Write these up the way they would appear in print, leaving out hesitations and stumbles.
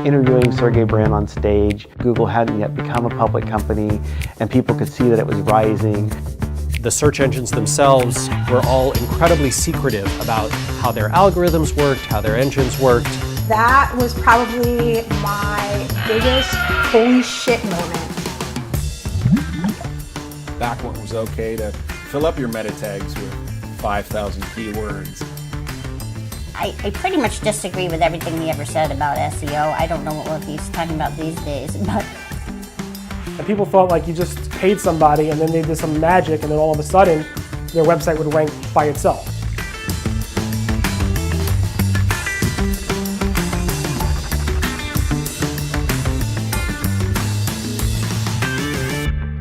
interviewing Sergey Brin on stage. Google hadn't yet become a public company, and people could see that it was rising. The search engines themselves were all incredibly secretive about how their algorithms worked, how their engines worked. That was probably my biggest holy shit moment. Back when it was okay to fill up your meta tags with 5,000 keywords. I pretty much disagree with everything he ever said about SEO. I don't know what he's talking about these days, but... And people thought like you just paid somebody and then they did some magic and then all of a sudden their website would rank by itself.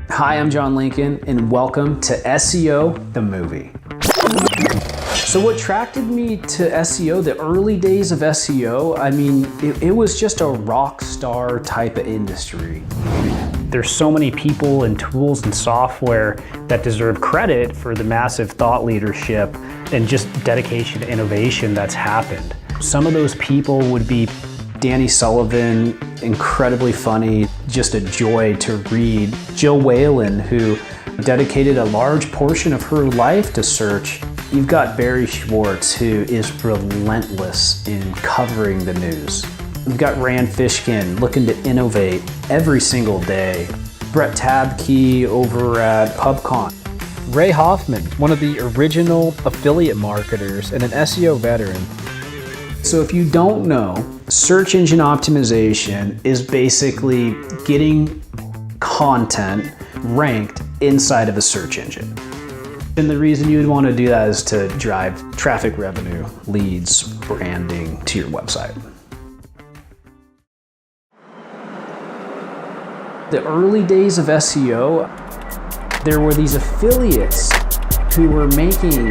Hi, I'm John Lincoln, and welcome to SEO, the movie. So what attracted me to SEO, the early days of SEO, I mean, it was just a rock star type of industry. There's so many people and tools and software that deserve credit for the massive thought leadership and just dedication to innovation that's happened. Some of those people would be Danny Sullivan, incredibly funny, just a joy to read. Jill Whalen, who dedicated a large portion of her life to search. You've got Barry Schwartz, who is relentless in covering the news. We've got Rand Fishkin looking to innovate every single day. Brett Tabke over at PubCon. Ray Hoffman, one of the original affiliate marketers and an SEO veteran. So if you don't know, search engine optimization is basically getting content ranked inside of a search engine. And the reason you would want to do that is to drive traffic revenue, leads, branding to your website. The early days of SEO, there were these affiliates who were making,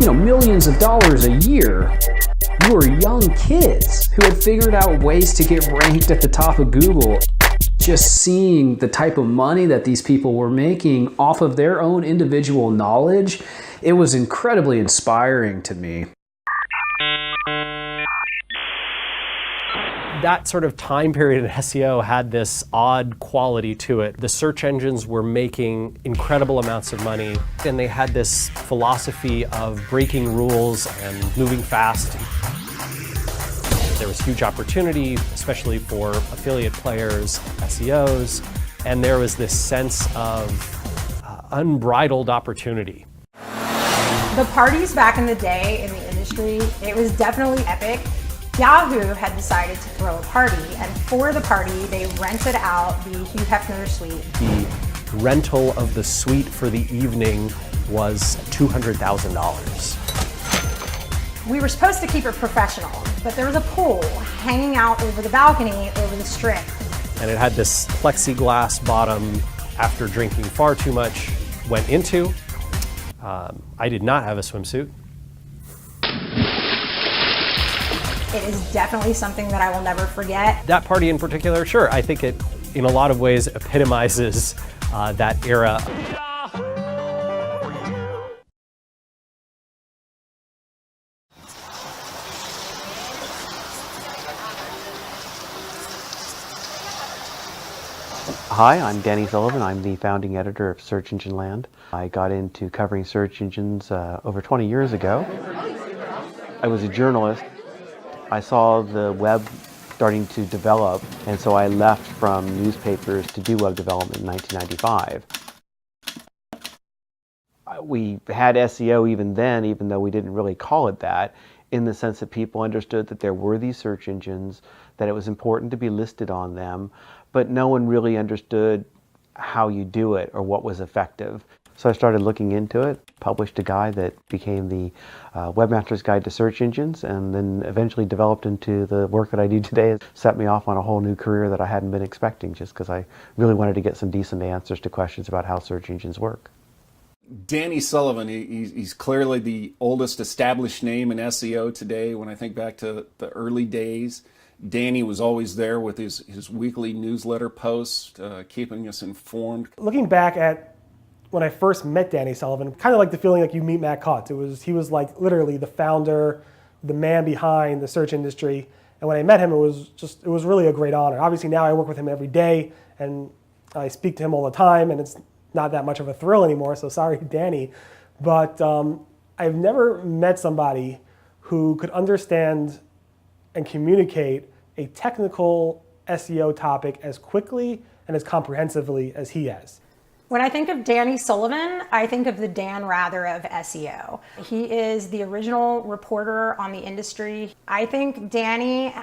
millions of dollars a year. You were young kids who had figured out ways to get ranked at the top of Google. Just seeing the type of money that these people were making off of their own individual knowledge, it was incredibly inspiring to me. That sort of time period in SEO had this odd quality to it. The search engines were making incredible amounts of money, and they had this philosophy of breaking rules and moving fast. There was huge opportunity, especially for affiliate players, SEOs, and there was this sense of unbridled opportunity. The parties back in the day in the industry, it was definitely epic. Yahoo had decided to throw a party, and for the party, they rented out the Hugh Hefner suite. The rental of the suite for the evening was $200,000. We were supposed to keep it professional, but there was a pool hanging out over the balcony over the strip. And it had this plexiglass bottom after drinking far too much went into. I did not have a swimsuit. It is definitely something that I will never forget. That party in particular, sure, I think it in a lot of ways epitomizes that era. Hi, I'm Danny Sullivan. I'm the founding editor of Search Engine Land. I got into covering search engines over 20 years ago. I was a journalist. I saw the web starting to develop, and so I left from newspapers to do web development in 1995. We had SEO even then, even though we didn't really call it that, in the sense that people understood that there were these search engines, that it was important to be listed on them, but no one really understood how you do it or what was effective. So I started looking into it, published a guide that became the Webmaster's Guide to Search Engines, and then eventually developed into the work that I do today. It set me off on a whole new career that I hadn't been expecting, just because I really wanted to get some decent answers to questions about how search engines work. Danny Sullivan, he's clearly the oldest established name in SEO today. When I think back to the early days, Danny was always there with his weekly newsletter posts, keeping us informed. Looking back at when I first met Danny Sullivan, kind of like the feeling like you meet Matt Cutts. He was like literally the founder, the man behind the search industry. And when I met him, it was really a great honor. Obviously now I work with him every day and I speak to him all the time, and it's not that much of a thrill anymore, so sorry, Danny. But I've never met somebody who could understand and communicate a technical SEO topic as quickly and as comprehensively as he has. When I think of Danny Sullivan, I think of the Dan Rather of SEO. He is the original reporter on the industry. I think Danny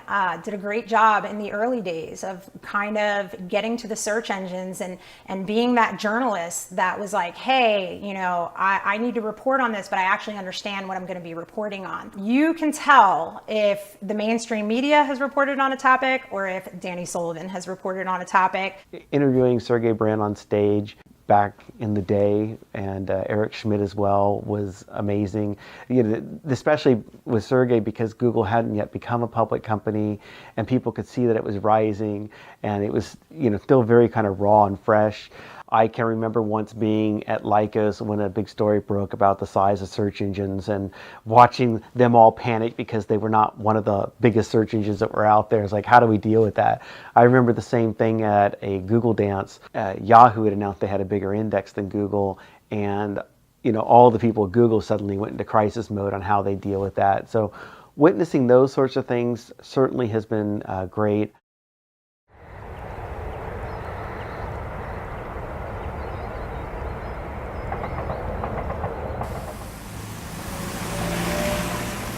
did a great job in the early days of kind of getting to the search engines and being that journalist that was like, hey, you know, I need to report on this, but I actually understand what I'm going to be reporting on. You can tell if the mainstream media has reported on a topic or if Danny Sullivan has reported on a topic. Interviewing Sergey Brin on stage back in the day, and Eric Schmidt as well, was amazing. You know, especially with Sergey, because Google hadn't yet become a public company, and people could see that it was rising, and it was, you know, still very kind of raw and fresh. I can remember once being at Lycos when a big story broke about the size of search engines and watching them all panic because they were not one of the biggest search engines that were out there. It's like, how do we deal with that? I remember the same thing at a Google dance. Yahoo had announced they had a bigger index than Google, and you know, all the people at Google suddenly went into crisis mode on how they deal with that. So witnessing those sorts of things certainly has been great.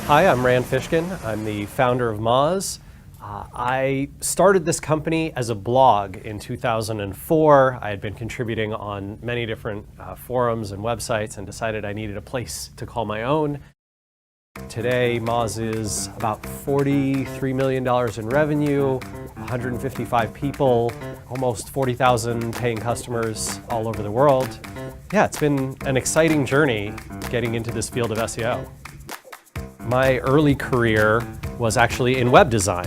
Hi, I'm Rand Fishkin. I'm the founder of Moz. I started this company as a blog in 2004. I had been contributing on many different forums and websites and decided I needed a place to call my own. Today, Moz is about $43 million in revenue, 155 people, almost 40,000 paying customers all over the world. Yeah, it's been an exciting journey getting into this field of SEO. My early career was actually in web design.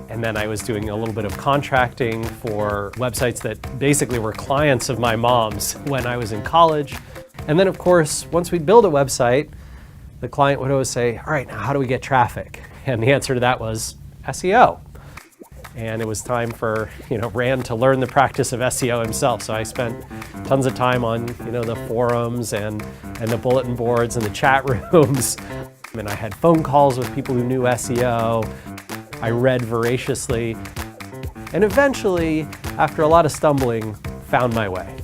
And then I was doing a little bit of contracting for websites that basically were clients of my mom's when I was in college. And then of course, once we'd build a website, the client would always say, all right, now how do we get traffic? And the answer to that was SEO. And it was time for, you know, Rand to learn the practice of SEO himself. So I spent tons of time on, you know, the forums and the bulletin boards and the chat rooms. And I had phone calls with people who knew SEO. I read voraciously, and eventually, after a lot of stumbling, found my way.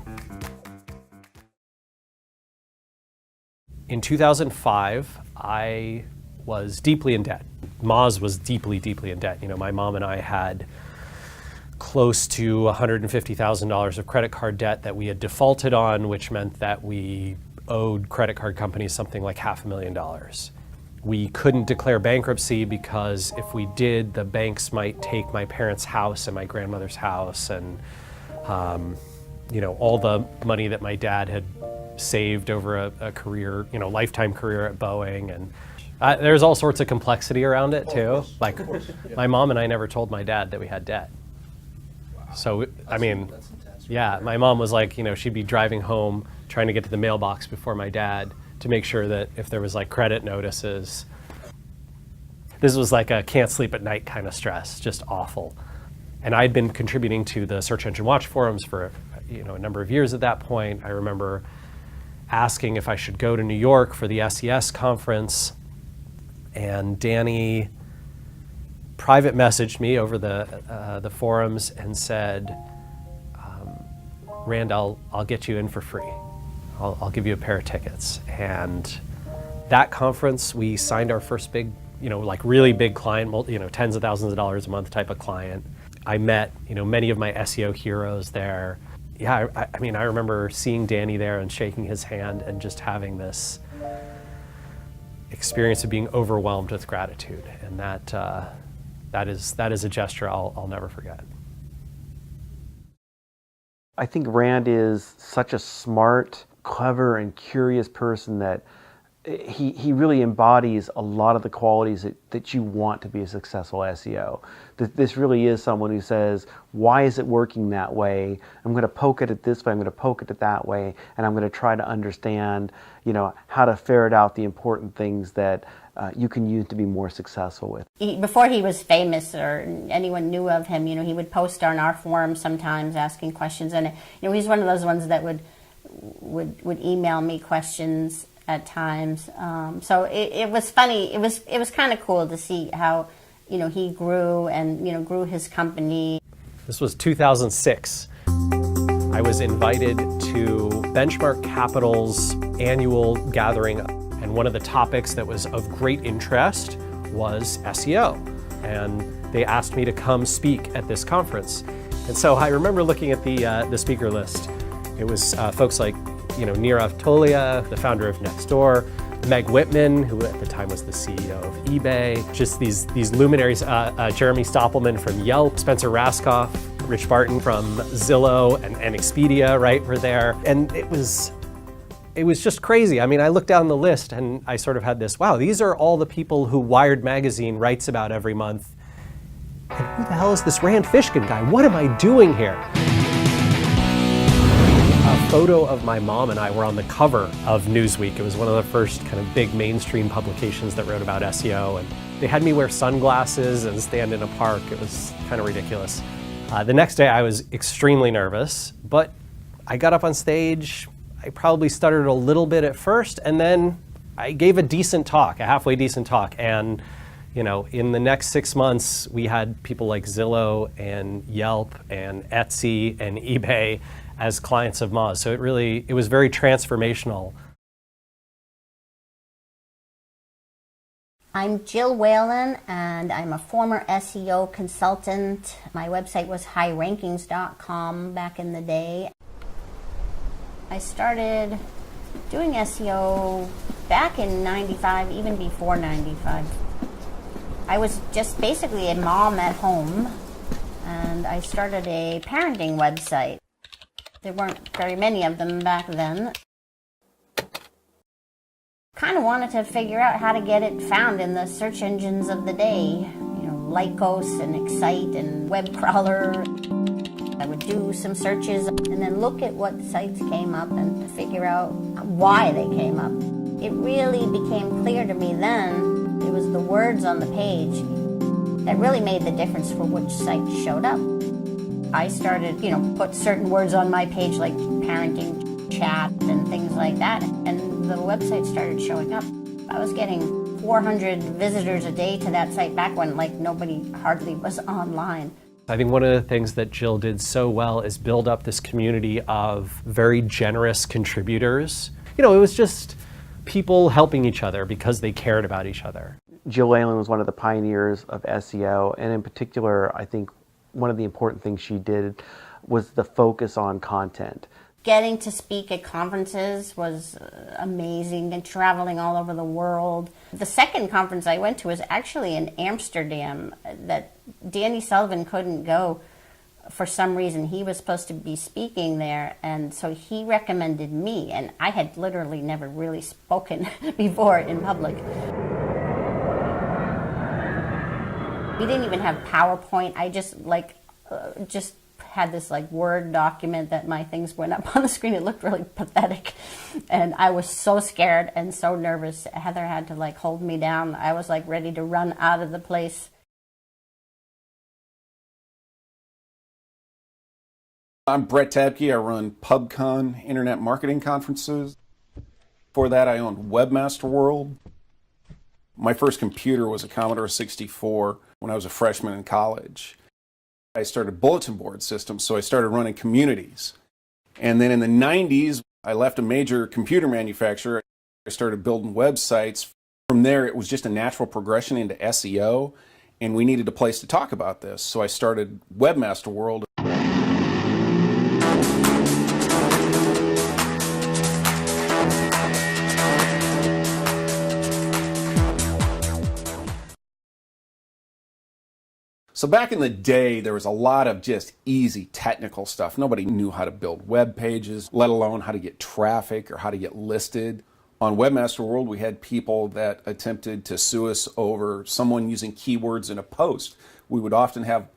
In 2005, I was deeply in debt. Moz was deeply, deeply in debt. You know, my mom and I had close to $150,000 of credit card debt that we had defaulted on, which meant that we owed credit card companies something like $500,000. We couldn't declare bankruptcy because if we did, the banks might take my parents' house and my grandmother's house and you know, all the money that my dad had saved over a career, you know, lifetime career at Boeing. And there's all sorts of complexity around it too. Like my mom and I never told my dad that we had debt. So, I mean, yeah, my mom was like, you know, she'd be driving home trying to get to the mailbox before my dad to make sure that if there was like credit notices, this was like a can't sleep at night kind of stress, just awful. And I'd been contributing to the Search Engine Watch forums for, you know, a number of years at that point. I remember asking if I should go to New York for the SES conference, and Danny private messaged me over the forums and said, Rand, I'll get you in for free. I'll give you a pair of tickets. And that conference, we signed our first big, you know, like really big client, you know, tens of thousands of dollars a month type of client. I met, you know, many of my SEO heroes there. Yeah, I mean, I remember seeing Danny there and shaking his hand and just having this experience of being overwhelmed with gratitude. And that is a gesture I'll never forget. I think Rand is such a smart, clever, and curious person that he really embodies a lot of the qualities that you want to be a successful SEO. This really is someone who says, why is it working that way? I'm going to poke at it this way, I'm going to poke at it that way, and I'm going to try to understand, how to ferret out the important things that you can use to be more successful with. Before he was famous or anyone knew of him, he would post on our forums sometimes asking questions, and he's one of those ones that would email me questions at times. So it was funny. It was kind of cool to see how he grew and grew his company. This was 2006. I was invited to Benchmark Capital's annual gathering, and one of the topics that was of great interest was SEO. And they asked me to come speak at this conference. And so I remember looking at the speaker list. It was folks like Nirav Tolia, the founder of Nextdoor, Meg Whitman, who at the time was the CEO of eBay, just these luminaries, Jeremy Stoppelman from Yelp, Spencer Raskoff, Rich Barton from Zillow and Expedia, right, were there. And it was just crazy. I mean, I looked down the list and I sort of had this, wow, these are all the people who Wired Magazine writes about every month. And who the hell is this Rand Fishkin guy? What am I doing here? A photo of my mom and I were on the cover of Newsweek. It was one of the first kind of big mainstream publications that wrote about SEO, and they had me wear sunglasses and stand in a park. It was kind of ridiculous. The next day I was extremely nervous, but I got up on stage. I probably stuttered a little bit at first, and then I gave a decent talk, a halfway decent talk, and in the next 6 months, we had people like Zillow and Yelp and Etsy and eBay as clients of Moz. So it was very transformational. I'm Jill Whalen, and I'm a former SEO consultant. My website was highrankings.com back in the day. I started doing SEO back in 95, even before 95. I was just basically a mom at home, and I started a parenting website. There weren't very many of them back then. Kind of wanted to figure out how to get it found in the search engines of the day. Lycos and Excite and Webcrawler. I would do some searches and then look at what sites came up and figure out why they came up. It really became clear to me then it was the words on the page that really made the difference for which site showed up. I started, put certain words on my page like parenting chat and things like that, and the website started showing up. I was getting 400 visitors a day to that site back when nobody hardly was online. I think one of the things that Jill did so well is build up this community of very generous contributors. It was just people helping each other because they cared about each other. Jill Whalen was one of the pioneers of SEO, and in particular, I think one of the important things she did was the focus on content. Getting to speak at conferences was amazing, and traveling all over the world. The second conference I went to was actually in Amsterdam that Danny Sullivan couldn't go for some reason. He was supposed to be speaking there, and so he recommended me, and I had literally never really spoken before in public. We didn't even have PowerPoint. I just had this Word document that my things went up on the screen. It looked really pathetic. And I was so scared and so nervous. Heather had to hold me down. I was ready to run out of the place. I'm Brett Tabke. I run PubCon Internet Marketing Conferences. Before that, I owned Webmaster World. My first computer was a Commodore 64 when I was a freshman in college. I started bulletin board systems, so I started running communities. And then in the 90s, I left a major computer manufacturer. I started building websites. From there, it was just a natural progression into SEO, and we needed a place to talk about this. So I started Webmaster World. So back in the day, there was a lot of just easy technical stuff. Nobody knew how to build web pages, let alone how to get traffic or how to get listed. On Webmaster World, we had people that attempted to sue us over someone using keywords in a post. We would often have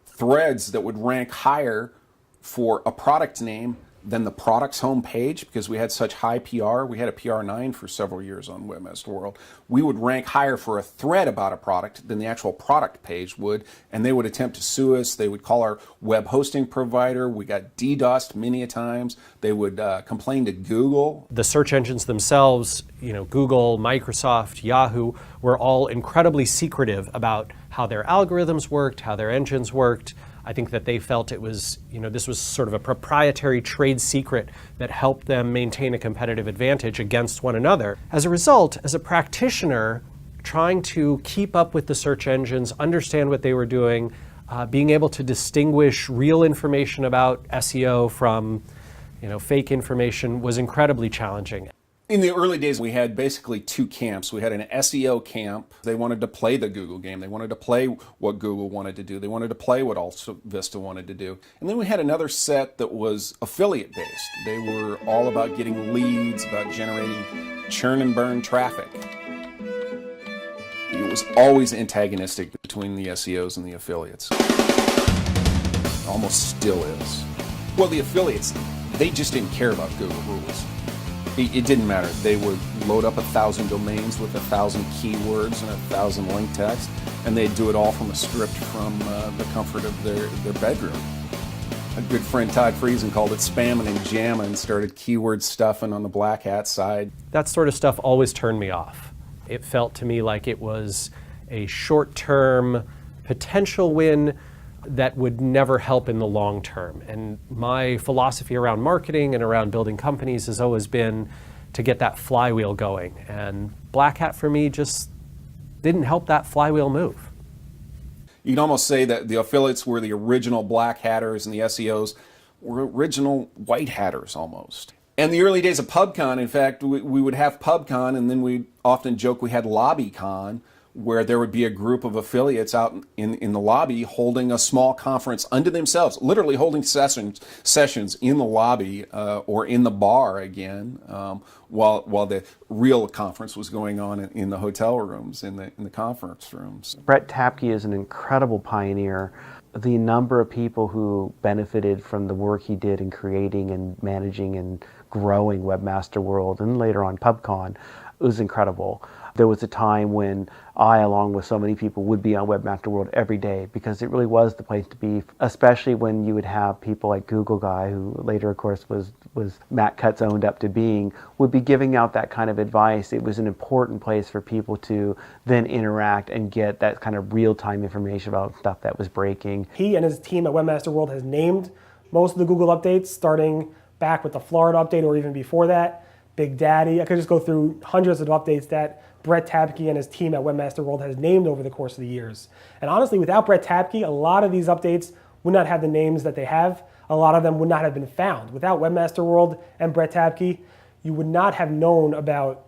threads that would rank higher for a product name than the product's homepage because we had such high PR. We had a PR 9 for several years on Webmaster World. We would rank higher for a thread about a product than the actual product page would, and they would attempt to sue us. They would call our web hosting provider. We got DDoSed many a times. They would complain to Google. The search engines themselves, Google, Microsoft, Yahoo, were all incredibly secretive about how their algorithms worked, how their engines worked. I think that they felt it was, this was sort of a proprietary trade secret that helped them maintain a competitive advantage against one another. As a result, as a practitioner, trying to keep up with the search engines, understand what they were doing, being able to distinguish real information about SEO from, fake information was incredibly challenging. In the early days, we had basically two camps. We had an SEO camp. They wanted to play the Google game. They wanted to play what Google wanted to do. They wanted to play what AltaVista wanted to do. And then we had another set that was affiliate-based. They were all about getting leads, about generating churn and burn traffic. It was always antagonistic between the SEOs and the affiliates. Almost still is. Well, the affiliates, they just didn't care about Google rules. It didn't matter. They would load up 1,000 domains with 1,000 keywords and 1,000 link text, and they'd do it all from a script from the comfort of their bedroom. A good friend, Todd Friesen, called it spamming and jamming and started keyword stuffing on the black hat side. That sort of stuff always turned me off. It felt to me like it was a short-term potential win that would never help in the long term. And my philosophy around marketing and around building companies has always been to get that flywheel going. And Black Hat for me just didn't help that flywheel move. You can almost say that the affiliates were the original black hatters and the SEOs were original white hatters almost. And the early days of PubCon, in fact, we would have PubCon and then we'd often joke we had LobbyCon, where there would be a group of affiliates out in the lobby holding a small conference unto themselves, literally holding sessions in the lobby or in the bar again, while the real conference was going on in the hotel rooms, in the conference rooms. Brett Tapke is an incredible pioneer. The number of people who benefited from the work he did in creating and managing and growing Webmaster World and later on PubCon was incredible. There was a time when I, along with so many people, would be on Webmaster World every day because it really was the place to be, especially when you would have people like Google Guy, who later, of course, was Matt Cutts owned up to being, would be giving out that kind of advice. It was an important place for people to then interact and get that kind of real-time information about stuff that was breaking. He and his team at Webmaster World has named most of the Google updates, starting back with the Florida update or even before that, Big Daddy. I could just go through hundreds of updates that Brett Tapke and his team at Webmaster World has named over the course of the years. And honestly, without Brett Tapke, a lot of these updates would not have the names that they have. A lot of them would not have been found. Without Webmaster World and Brett Tapke, you would not have known about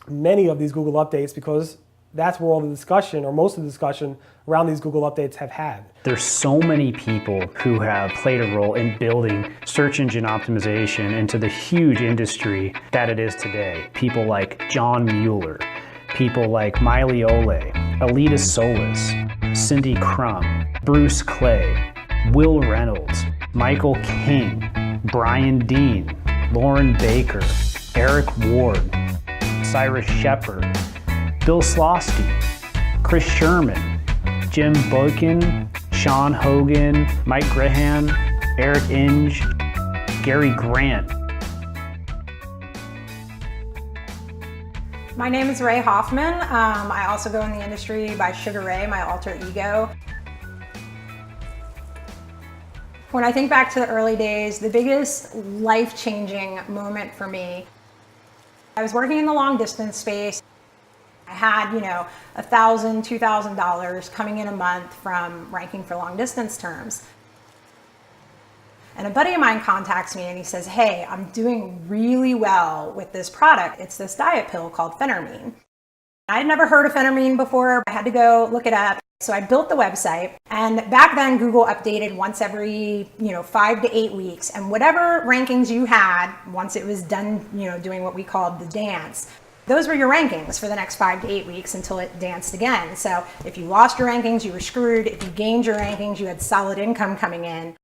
many of these Google updates because that's where all the discussion, or most of the discussion around these Google updates have had. There's so many people who have played a role in building search engine optimization into the huge industry that it is today. People like John Mueller, people like Miley Ole, Alita Solis, Cindy Crum, Bruce Clay, Will Reynolds, Michael King, Brian Dean, Lauren Baker, Eric Ward, Cyrus Shepard, Bill Slosky, Chris Sherman, Jim Boykin, Sean Hogan, Mike Grehan, Eric Inge, Gary Grant. My name is Ray Hoffman. I also go in the industry by Sugar Ray, my alter ego. When I think back to the early days, the biggest life-changing moment for me, I was working in the long distance space. I had, $1,000, $2,000 coming in a month from ranking for long distance terms. And a buddy of mine contacts me and he says, hey, I'm doing really well with this product. It's this diet pill called phentermine. I had never heard of phentermine before. I had to go look it up. So I built the website, and back then Google updated once every 5 to 8 weeks, and whatever rankings you had, once it was done doing what we called the dance, those were your rankings for the next 5 to 8 weeks until it danced again. So if you lost your rankings, you were screwed. If you gained your rankings, you had solid income coming in.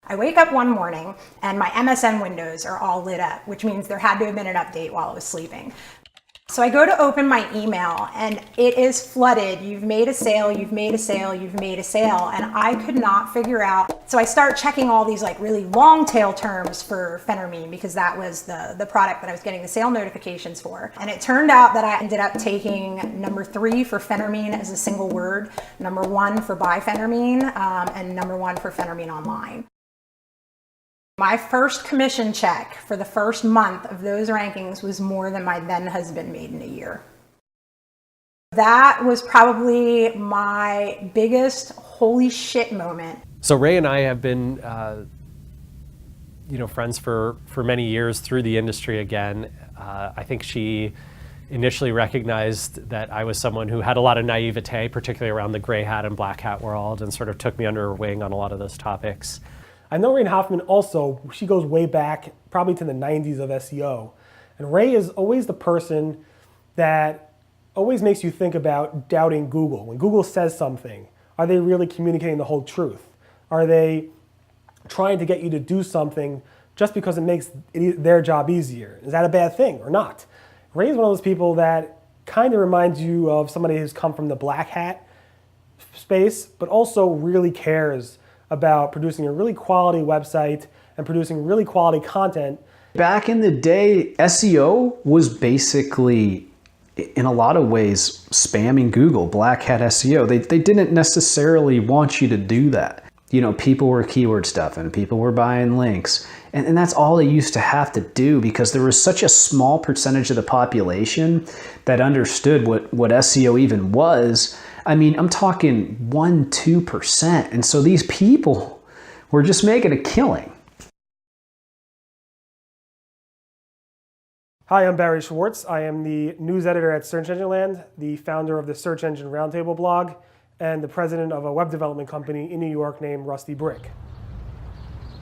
I wake up one morning and my MSN windows are all lit up, which means there had to have been an update while I was sleeping. So I go to open my email and it is flooded. You've made a sale, you've made a sale, you've made a sale. And I could not figure out. So I start checking all these like really long tail terms for phentermine because that was the product that I was getting the sale notifications for. And it turned out that I ended up taking number 3 for phentermine as a single word, number 1 for biphentermine, and number 1 for phentermine online. My first commission check for the first month of those rankings was more than my then husband made in a year. That was probably my biggest holy shit moment. So Ray and I have been friends for many years through the industry again. I think she initially recognized that I was someone who had a lot of naivete, particularly around the gray hat and black hat world, and sort of took me under her wing on a lot of those topics. I know Ray Hoffman also, she goes way back, probably to the 90s of SEO. And Ray is always the person that always makes you think about doubting Google. When Google says something, are they really communicating the whole truth? Are they trying to get you to do something just because it makes their job easier? Is that a bad thing or not? Ray is one of those people that kind of reminds you of somebody who's come from the black hat space, but also really cares about producing a really quality website and producing really quality content. Back in the day, SEO was basically, in a lot of ways, spamming Google, black hat SEO. They didn't necessarily want you to do that. People were keyword stuffing, people were buying links, and that's all they used to have to do because there was such a small percentage of the population that understood what SEO even was. I mean, I'm talking 1-2%. And so these people were just making a killing. Hi, I'm Barry Schwartz. I am the news editor at Search Engine Land, the founder of the Search Engine Roundtable blog, and the president of a web development company in New York named Rusty Brick.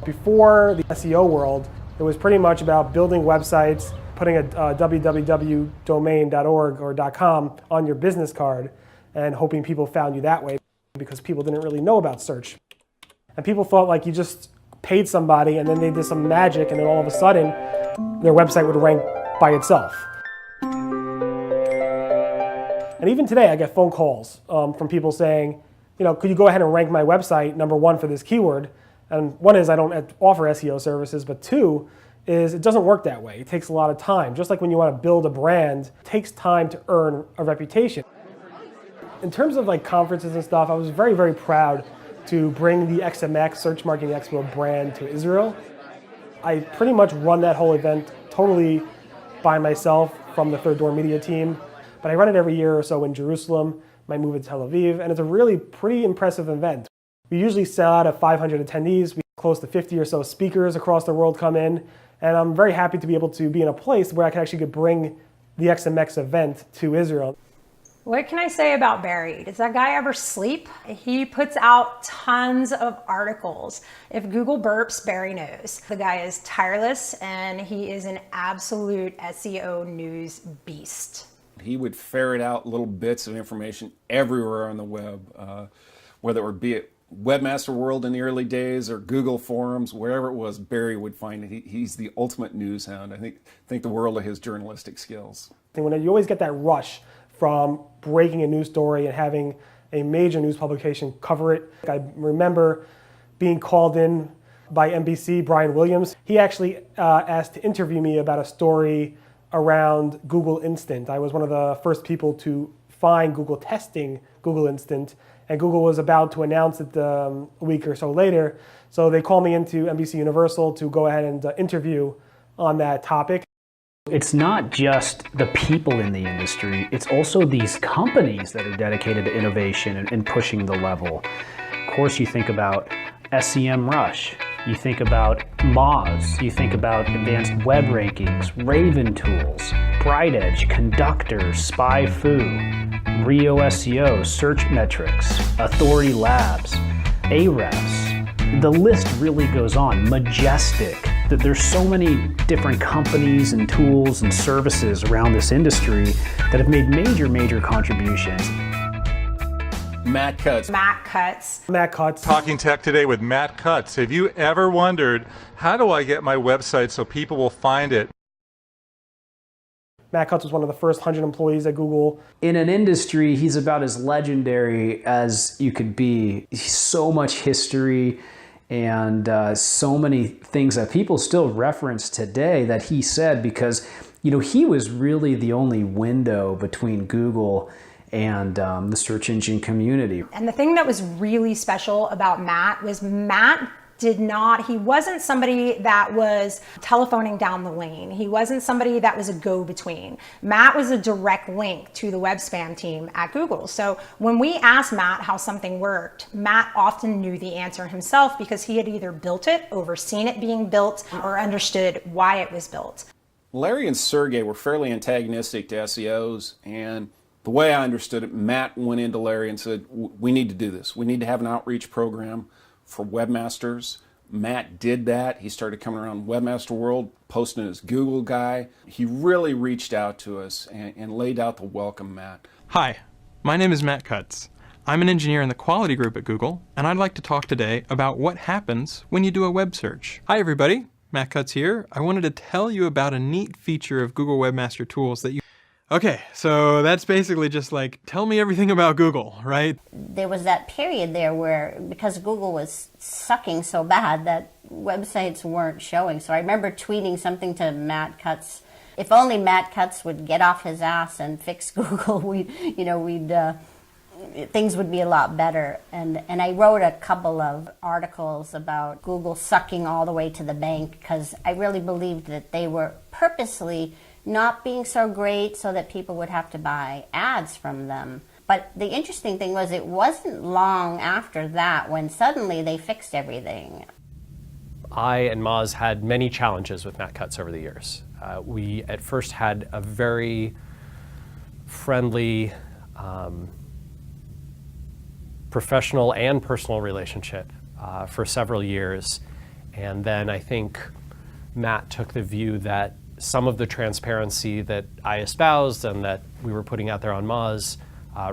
Before the SEO world, it was pretty much about building websites, putting a www.domain.org or .com on your business card, and hoping people found you that way because people didn't really know about search. And people thought like you just paid somebody and then they did some magic and then all of a sudden their website would rank by itself. And even today I get phone calls from people saying, could you go ahead and rank my website number 1 for this keyword? And one is I don't offer SEO services, but 2 is it doesn't work that way. It takes a lot of time. Just like when you want to build a brand, it takes time to earn a reputation. In terms of like conferences and stuff, I was very, very proud to bring the XMX, Search Marketing Expo brand to Israel. I pretty much run that whole event totally by myself from the Third Door Media team, but I run it every year or so in Jerusalem, might move it to Tel Aviv, and it's a really pretty impressive event. We usually sell out at 500 attendees. We have close to 50 or so speakers across the world come in, and I'm very happy to be able to be in a place where I can actually bring the XMX event to Israel. What can I say about Barry? Does that guy ever sleep? He puts out tons of articles. If Google burps, Barry knows. The guy is tireless and he is an absolute SEO news beast. He would ferret out little bits of information everywhere on the web, whether it be it Webmaster World in the early days or Google forums, wherever it was, Barry would find it. He's the ultimate news hound. I think the world of his journalistic skills. When you always get that rush from breaking a news story and having a major news publication cover it. I remember being called in by NBC, Brian Williams. He actually asked to interview me about a story around Google Instant. I was one of the first people to find Google testing Google Instant, and Google was about to announce it a week or so later. So they called me into NBC Universal to go ahead and interview on that topic. It's not just the people in the industry, it's also these companies that are dedicated to innovation and pushing the level. Of course, you think about SEMrush, you think about Moz, you think about advanced web rankings, Raven tools, BrightEdge, Conductor, SpyFu. Rio SEO, Search Metrics, Authority Labs, Ahrefs. The list really goes on. Majestic. That there's so many different companies and tools and services around this industry that have made major contributions. Matt Cutts. Matt Cutts. Matt Cutts. Talking Tech today with Matt Cutts. Have you ever wondered, how do I get my website so people will find it? Matt Cutts was one of the first 100 employees at Google. In an industry, he's about as legendary as you could be. He's so much history and so many things that people still reference today that he said, because he was really the only window between Google and the search engine community. And the thing that was really special about Matt was he wasn't somebody that was telephoning down the lane. He wasn't somebody that was a go-between. Matt was a direct link to the web spam team at Google. So when we asked Matt how something worked, Matt often knew the answer himself because he had either built it, overseen it being built, or understood why it was built. Larry and Sergey were fairly antagonistic to SEOs, and the way I understood it, Matt went into Larry and said, we need to do this. We need to have an outreach program for webmasters. Matt did that. He started coming around Webmaster World, posting his Google guy. He really reached out to us and laid out the welcome mat. Hi, my name is Matt Cutts. I'm an engineer in the quality group at Google, and I'd like to talk today about what happens when you do a web search. Hi everybody, Matt Cutts here. I wanted to tell you about a neat feature of Google Webmaster Tools that you... Okay, so that's basically just like, tell me everything about Google, right? There was that period there where, because Google was sucking so bad, that websites weren't showing. So I remember tweeting something to Matt Cutts. If only Matt Cutts would get off his ass and fix Google, things would be a lot better. And I wrote a couple of articles about Google sucking all the way to the bank, because I really believed that they were purposely not being so great so that people would have to buy ads from them. But the interesting thing was, it wasn't long after that when suddenly they fixed everything. I and Moz had many challenges with Matt Cutts over the years. We at first had a very friendly, professional and personal relationship for several years. And then I think Matt took the view that some of the transparency that I espoused and that we were putting out there on Moz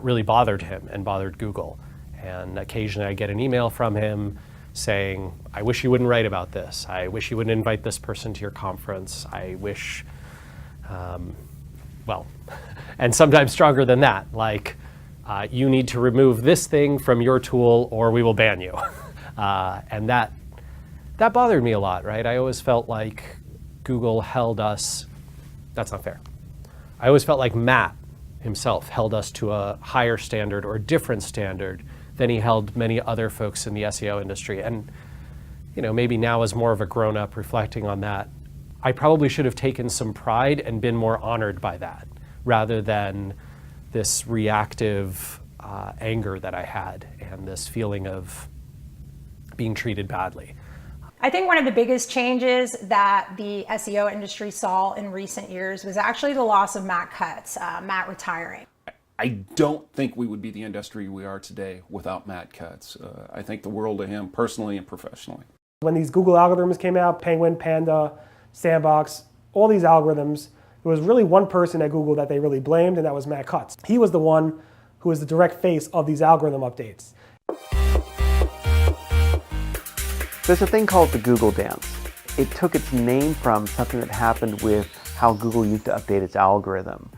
really bothered him and bothered Google. And occasionally I get an email from him saying, I wish you wouldn't write about this. I wish you wouldn't invite this person to your conference. I wish, and sometimes stronger than that, like, you need to remove this thing from your tool or we will ban you. And that bothered me a lot, right? I always felt like Google held us, that's not fair. I always felt like Matt himself held us to a higher standard or different standard than he held many other folks in the SEO industry. And maybe now as more of a grown-up reflecting on that, I probably should have taken some pride and been more honored by that, rather than this reactive anger that I had and this feeling of being treated badly. I think one of the biggest changes that the SEO industry saw in recent years was actually the loss of Matt Cutts, Matt retiring. I don't think we would be the industry we are today without Matt Cutts. I think the world of him personally and professionally. When these Google algorithms came out, Penguin, Panda, Sandbox, all these algorithms, there was really one person at Google that they really blamed, and that was Matt Cutts. He was the one who was the direct face of these algorithm updates. There's a thing called the Google dance. It took its name from something that happened with how Google used to update its algorithm.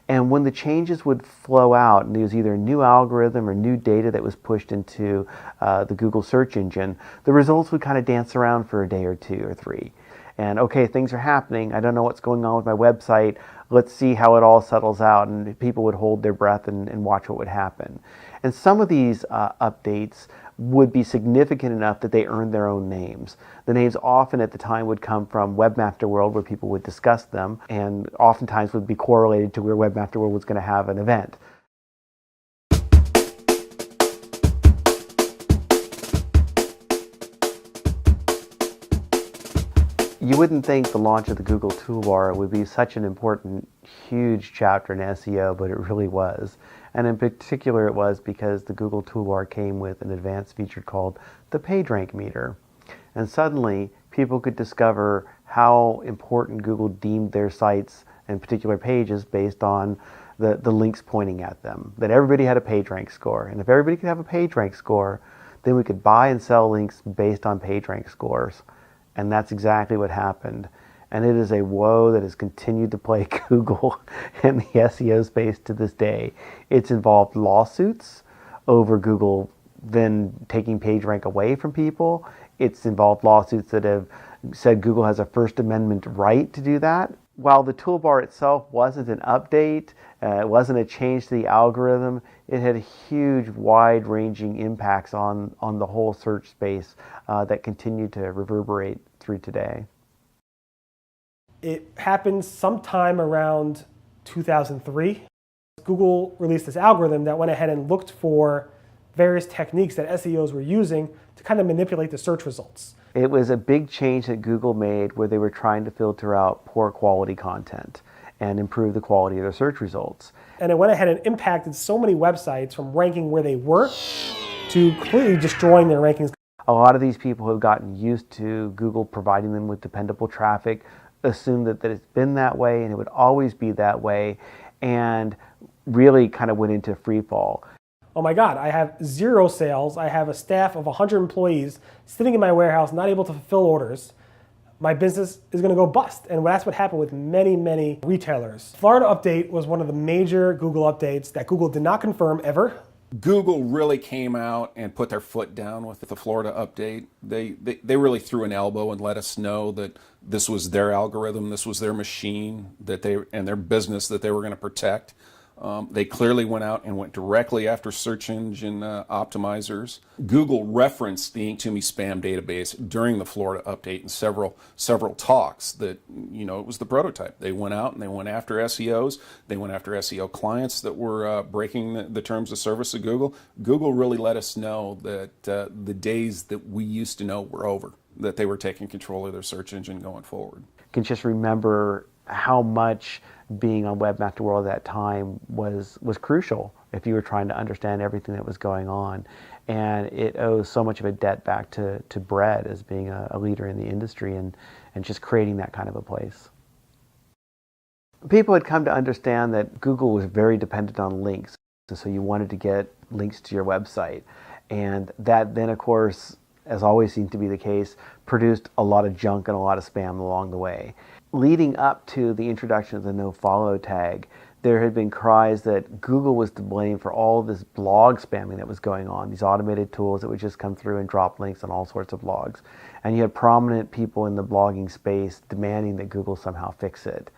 And when the changes would flow out, and there was either a new algorithm or new data that was pushed into the Google search engine, the results would kind of dance around for a day or two or three. And okay, things are happening. I don't know what's going on with my website. Let's see how it all settles out. And people would hold their breath and watch what would happen. And some of these updates would be significant enough that they earned their own names. The names often at the time would come from Webmaster World, where people would discuss them, and oftentimes would be correlated to where Webmaster World was going to have an event. You wouldn't think the launch of the Google toolbar would be such an important, huge chapter in SEO, but it really was. And in particular, it was because the Google toolbar came with an advanced feature called the PageRank meter. And suddenly, people could discover how important Google deemed their sites and particular pages based on the links pointing at them. That everybody had a PageRank score. And if everybody could have a PageRank score, then we could buy and sell links based on PageRank scores. And that's exactly what happened. And it is a woe that has continued to plague Google in the SEO space to this day. It's involved lawsuits over Google then taking PageRank away from people. It's involved lawsuits that have said Google has a First Amendment right to do that. While the toolbar itself wasn't an update, it wasn't a change to the algorithm, it had huge, wide-ranging impacts on the whole search space that continue to reverberate through today. It happened sometime around 2003. Google released this algorithm that went ahead and looked for various techniques that SEOs were using to kind of manipulate the search results. It was a big change that Google made where they were trying to filter out poor quality content and improve the quality of their search results. And it went ahead and impacted so many websites from ranking where they were to completely destroying their rankings. A lot of these people who have gotten used to Google providing them with dependable traffic assume that it's been that way and it would always be that way, and really kind of went into free fall. Oh my God, I have 0 sales. I have a staff of 100 employees sitting in my warehouse, not able to fulfill orders. My business is going to go bust. And that's what happened with many, many retailers. Florida update was one of the major Google updates that Google did not confirm ever. Google really came out and put their foot down with the Florida update. They really threw an elbow and let us know that this was their algorithm, this was their machine, and their business that they were going to protect. They clearly went out and went directly after search engine optimizers. Google referenced the Ink to Me spam database during the Florida update in several talks that, it was the prototype. They went out and they went after SEOs. They went after SEO clients that were breaking the terms of service of Google. Google really let us know that the days that we used to know were over, that they were taking control of their search engine going forward. You can just remember how much being on Webmaster World at that time was crucial if you were trying to understand everything that was going on. And it owes so much of a debt back to Brett as being a leader in the industry and just creating that kind of a place. People had come to understand that Google was very dependent on links. So you wanted to get links to your website. And that then, of course, as always seemed to be the case, produced a lot of junk and a lot of spam along the way. Leading up to the introduction of the nofollow tag, there had been cries that Google was to blame for all this blog spamming that was going on, these automated tools that would just come through and drop links on all sorts of blogs. And you had prominent people in the blogging space demanding that Google somehow fix it.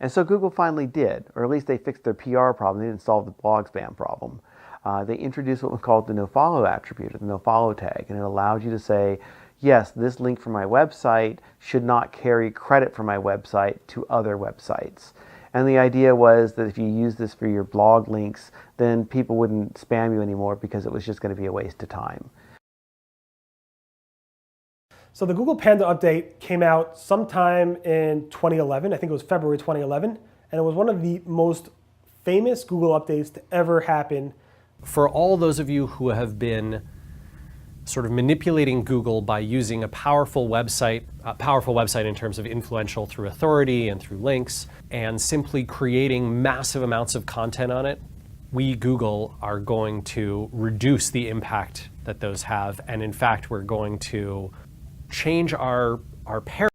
And so Google finally did, or at least they fixed their PR problem. They didn't solve the blog spam problem. They introduced what was called the nofollow attribute, or the nofollow tag, and it allowed you to say, yes, this link from my website should not carry credit from my website to other websites. And the idea was that if you use this for your blog links, then people wouldn't spam you anymore because it was just going to be a waste of time. So the Google Panda update came out sometime in 2011. I think it was February 2011. And it was one of the most famous Google updates to ever happen. For all those of you who have been sort of manipulating Google by using a powerful website in terms of influential through authority and through links, and simply creating massive amounts of content on it, we, Google, are going to reduce the impact that those have. And in fact, we're going to change our paradigm